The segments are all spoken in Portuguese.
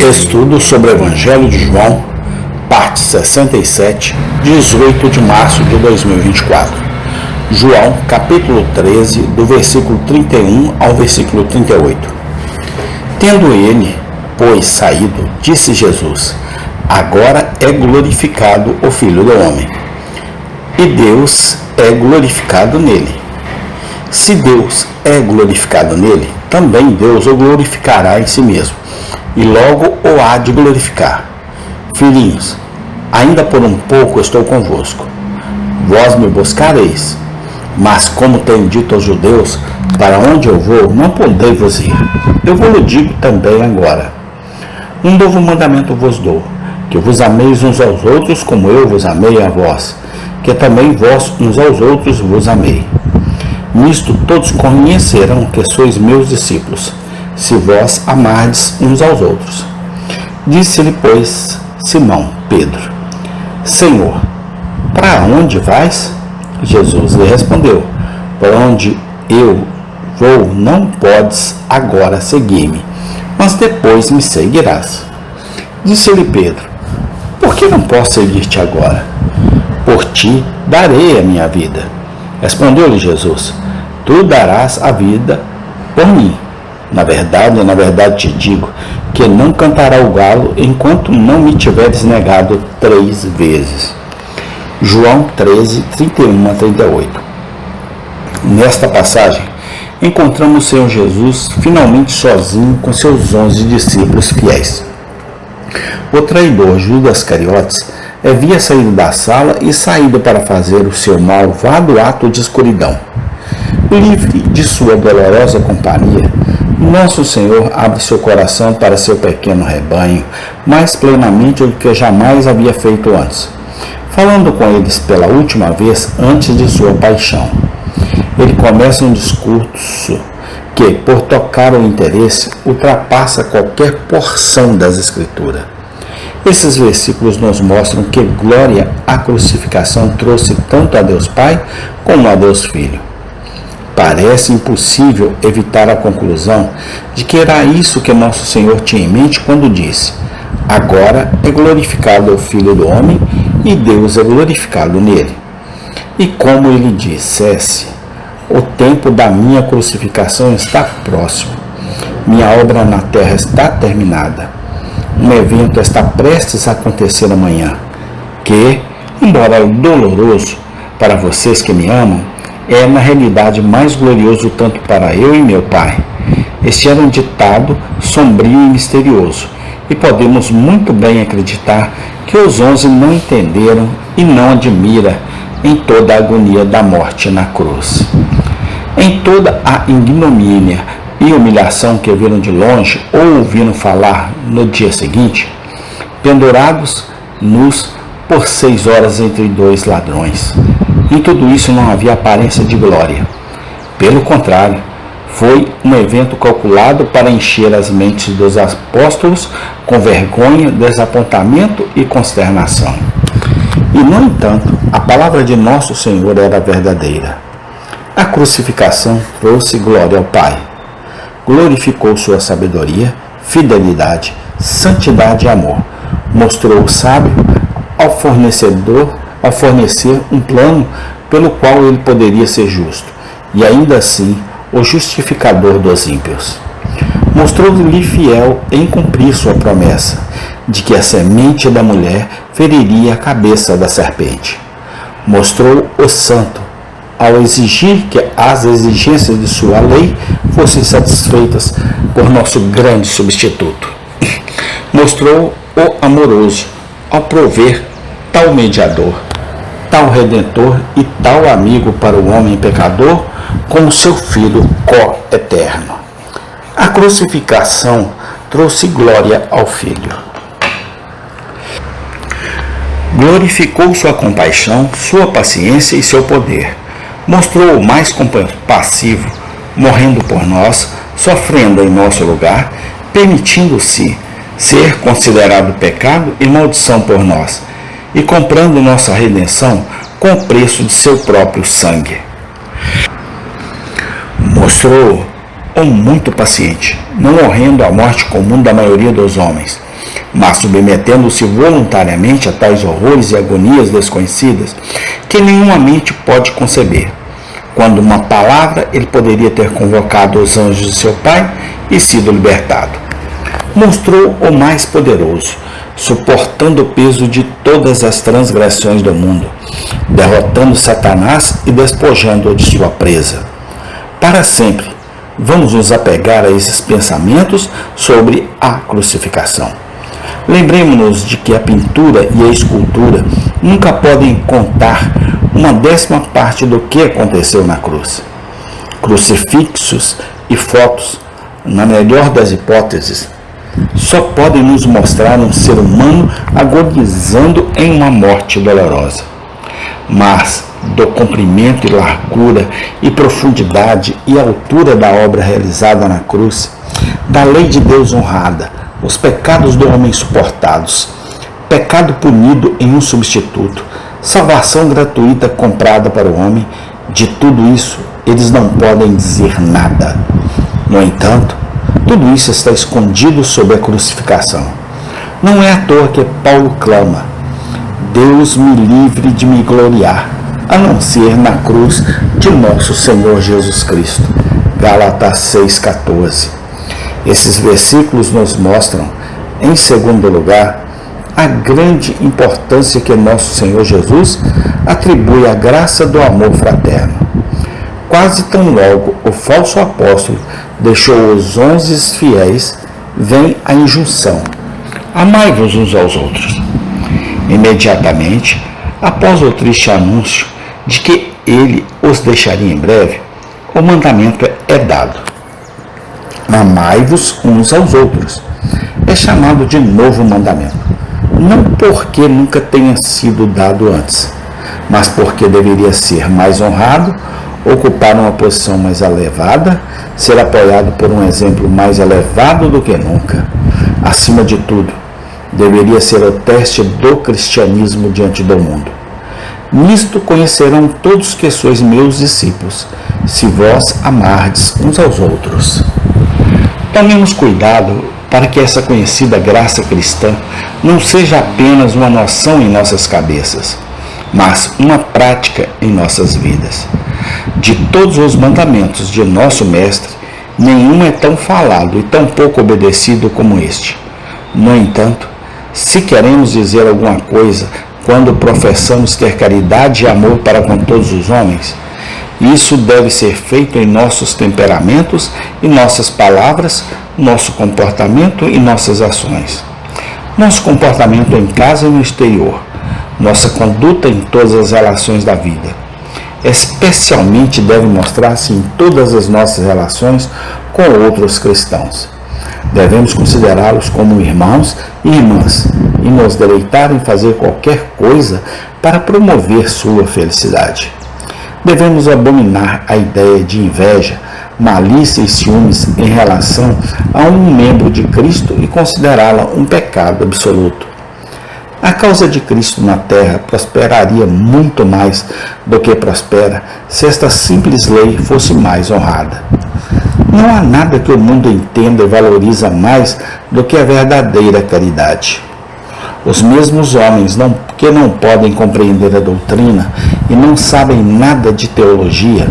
Estudo sobre o Evangelho de João, parte 67, 18 de março de 2024. João, capítulo 13, do versículo 31 ao versículo 38. Tendo ele, pois, saído, disse Jesus: agora é glorificado o Filho do Homem, e Deus é glorificado nele. Se Deus é glorificado nele, também Deus o glorificará em si mesmo, e logo o há de glorificar. Filhinhos, ainda por um pouco estou convosco. Vós me buscareis, mas como tenho dito aos judeus, para onde eu vou, não podeis vos ir. Eu vos digo também agora. Um novo mandamento vos dou, que vos ameis uns aos outros como eu vos amei a vós, que também vós uns aos outros vos amei. Nisto todos conhecerão que sois meus discípulos, se vós amardes uns aos outros. Disse-lhe, pois, Simão Pedro: Senhor, para onde vais? Jesus lhe respondeu: por onde eu vou não podes agora seguir-me, mas depois me seguirás. Disse-lhe Pedro: por que não posso seguir-te agora? Por ti darei a minha vida. Respondeu-lhe Jesus: tu darás a vida por mim. Na verdade te digo, que não cantará o galo enquanto não me tiveres negado 3 vezes. João 13, 31 a 38. Nesta passagem, encontramos o Senhor Jesus finalmente sozinho com seus 11 discípulos fiéis. O traidor Judas Iscariotes havia saído da sala e saído para fazer o seu malvado ato de escuridão. Livre de sua dolorosa companhia, nosso Senhor abre seu coração para seu pequeno rebanho mais plenamente do que jamais havia feito antes, falando com eles pela última vez antes de sua paixão. Ele começa um discurso que, por tocar o interesse, ultrapassa qualquer porção das Escrituras. Esses versículos nos mostram que glória à crucificação trouxe tanto a Deus Pai como a Deus Filho. Parece impossível evitar a conclusão de que era isso que nosso Senhor tinha em mente quando disse: agora é glorificado o Filho do Homem e Deus é glorificado nele. E como ele dissesse: o tempo da minha crucificação está próximo, minha obra na terra está terminada. Um evento está prestes a acontecer amanhã, que, embora doloroso para vocês que me amam, é na realidade mais glorioso tanto para eu e meu Pai. Este era um ditado sombrio e misterioso, e podemos muito bem acreditar que os 11 não entenderam e não admiram em toda a agonia da morte na cruz. Em toda a ignomínia e humilhação que viram de longe ou ouviram falar no dia seguinte, pendurados nus por 6 horas entre 2 ladrões. Em tudo isso não havia aparência de glória. Pelo contrário, foi um evento calculado para encher as mentes dos apóstolos com vergonha, desapontamento e consternação. E, no entanto, a palavra de nosso Senhor era verdadeira. A crucificação trouxe glória ao Pai. Glorificou sua sabedoria, fidelidade, santidade e amor. Mostrou o sábio ao fornecer um plano pelo qual ele poderia ser justo, e ainda assim o justificador dos ímpios. Mostrou-lhe fiel em cumprir sua promessa, de que a semente da mulher feriria a cabeça da serpente. Mostrou o santo, ao exigir que as exigências de sua lei fossem satisfeitas por nosso grande substituto. Mostrou o amoroso, ao prover tal mediador, tal redentor e tal amigo para o homem pecador, como seu Filho co-eterno. A crucificação trouxe glória ao Filho. Glorificou sua compaixão, sua paciência e seu poder. Mostrou o mais compassivo, morrendo por nós, sofrendo em nosso lugar, permitindo-se ser considerado pecado e maldição por nós, e comprando nossa redenção com o preço de seu próprio sangue. Mostrou ou muito paciente, não morrendo a morte comum da maioria dos homens, mas submetendo-se voluntariamente a tais horrores e agonias desconhecidas que nenhuma mente pode conceber. Quando uma palavra ele poderia ter convocado os anjos de seu Pai e sido libertado. Mostrou o mais poderoso, suportando o peso de todas as transgressões do mundo, derrotando Satanás e despojando-o de sua presa. Para sempre, vamos nos apegar a esses pensamentos sobre a crucificação. Lembremos-nos de que a pintura e a escultura nunca podem contar uma 10ª parte do que aconteceu na cruz. Crucifixos e fotos, na melhor das hipóteses, só podem nos mostrar um ser humano agonizando em uma morte dolorosa. Mas do comprimento e largura e profundidade e altura da obra realizada na cruz, da lei de Deus honrada, os pecados do homem suportados, pecado punido em um substituto, salvação gratuita comprada para o homem, de tudo isso eles não podem dizer nada. No entanto, tudo isso está escondido sob a crucificação. Não é à toa que Paulo clama: Deus me livre de me gloriar, a não ser na cruz de nosso Senhor Jesus Cristo. Gálatas 6,14. Esses versículos nos mostram, em segundo lugar, a grande importância que nosso Senhor Jesus atribui à graça do amor fraterno. Quase tão logo o falso apóstolo deixou os 11 fiéis, vem a injunção: amai-vos uns aos outros. Imediatamente, após o triste anúncio de que ele os deixaria em breve, o mandamento é dado: amai-vos uns aos outros. É chamado de novo mandamento, não porque nunca tenha sido dado antes, mas porque deveria ser mais honrado, ocupar uma posição mais elevada, ser apoiado por um exemplo mais elevado do que nunca. Acima de tudo, deveria ser o teste do cristianismo diante do mundo. Nisto conhecerão todos que sois meus discípulos, se vós amardes uns aos outros. Tomemos cuidado para que essa conhecida graça cristã não seja apenas uma noção em nossas cabeças, mas uma prática em nossas vidas. De todos os mandamentos de nosso Mestre, nenhum é tão falado e tão pouco obedecido como este. No entanto, se queremos dizer alguma coisa quando professamos ter caridade e amor para com todos os homens, isso deve ser feito em nossos temperamentos e nossas palavras, nosso comportamento e nossas ações. Nosso comportamento em casa e no exterior, nossa conduta em todas as relações da vida. Especialmente deve mostrar-se em todas as nossas relações com outros cristãos. Devemos considerá-los como irmãos e irmãs e nos deleitar em fazer qualquer coisa para promover sua felicidade. Devemos abominar a ideia de inveja, malícia e ciúmes em relação a um membro de Cristo e considerá-la um pecado absoluto. A causa de Cristo na terra prosperaria muito mais do que prospera se esta simples lei fosse mais honrada. Não há nada que o mundo entenda e valoriza mais do que a verdadeira caridade. Os mesmos homens que não podem compreender a doutrina e não sabem nada de teologia,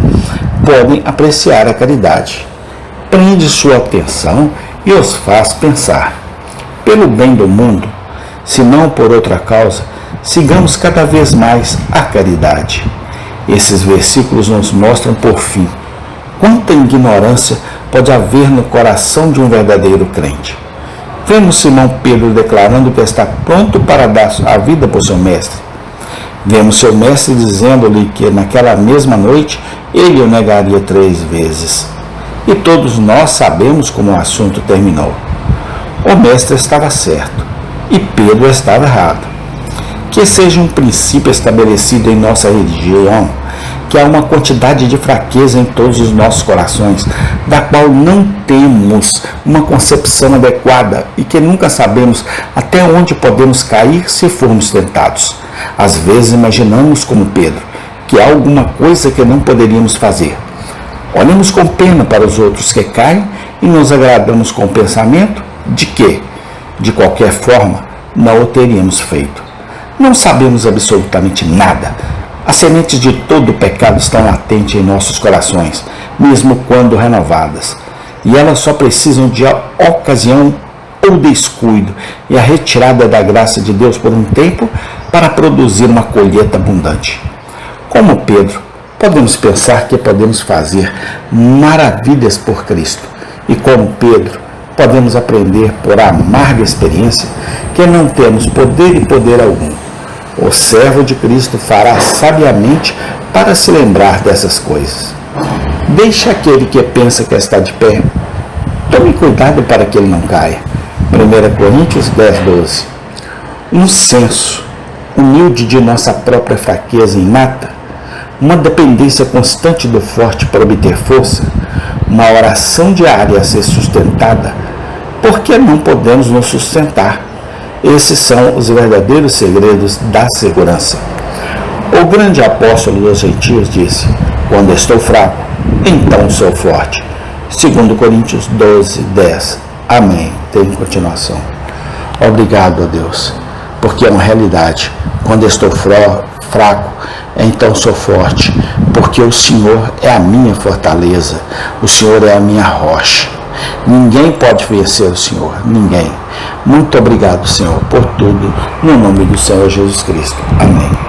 podem apreciar a caridade. Prende sua atenção e os faz pensar. Pelo bem do mundo, se não por outra causa, sigamos cada vez mais a caridade. Esses versículos nos mostram, por fim, quanta ignorância pode haver no coração de um verdadeiro crente. Vemos Simão Pedro declarando que está pronto para dar a vida por seu mestre. Vemos seu mestre dizendo-lhe que naquela mesma noite ele o negaria 3 vezes. E todos nós sabemos como o assunto terminou. O mestre estava certo e Pedro estava errado. Que seja um princípio estabelecido em nossa religião, que há uma quantidade de fraqueza em todos os nossos corações, da qual não temos uma concepção adequada e que nunca sabemos até onde podemos cair se formos tentados. Às vezes imaginamos, como Pedro, que há alguma coisa que não poderíamos fazer. Olhamos com pena para os outros que caem e nos agradamos com o pensamento de que, de qualquer forma, não o teríamos feito. Não sabemos absolutamente nada. As sementes de todo o pecado estão latentes em nossos corações, mesmo quando renovadas. E elas só precisam de ocasião ou descuido e a retirada da graça de Deus por um tempo para produzir uma colheita abundante. Como Pedro, podemos pensar que podemos fazer maravilhas por Cristo. E como Pedro, podemos aprender por amarga experiência que não temos poder e poder algum. O servo de Cristo fará sabiamente para se lembrar dessas coisas. Deixe aquele que pensa que está de pé. Tome cuidado para que ele não caia. 1 Coríntios 10:12. Um senso humilde de nossa própria fraqueza inata, uma dependência constante do forte para obter força, uma oração diária a ser sustentada, porque não podemos nos sustentar. Esses são os verdadeiros segredos da segurança. O grande apóstolo dos gentios disse: quando estou fraco, então sou forte. 2 Coríntios 12:10. Amém. Tem continuação. Obrigado a Deus, porque é uma realidade. Quando estou fraco, então sou forte, porque o Senhor é a minha fortaleza, o Senhor é a minha rocha. Ninguém pode vencer o Senhor, ninguém. Muito obrigado, Senhor, por tudo, no nome do Senhor Jesus Cristo. Amém.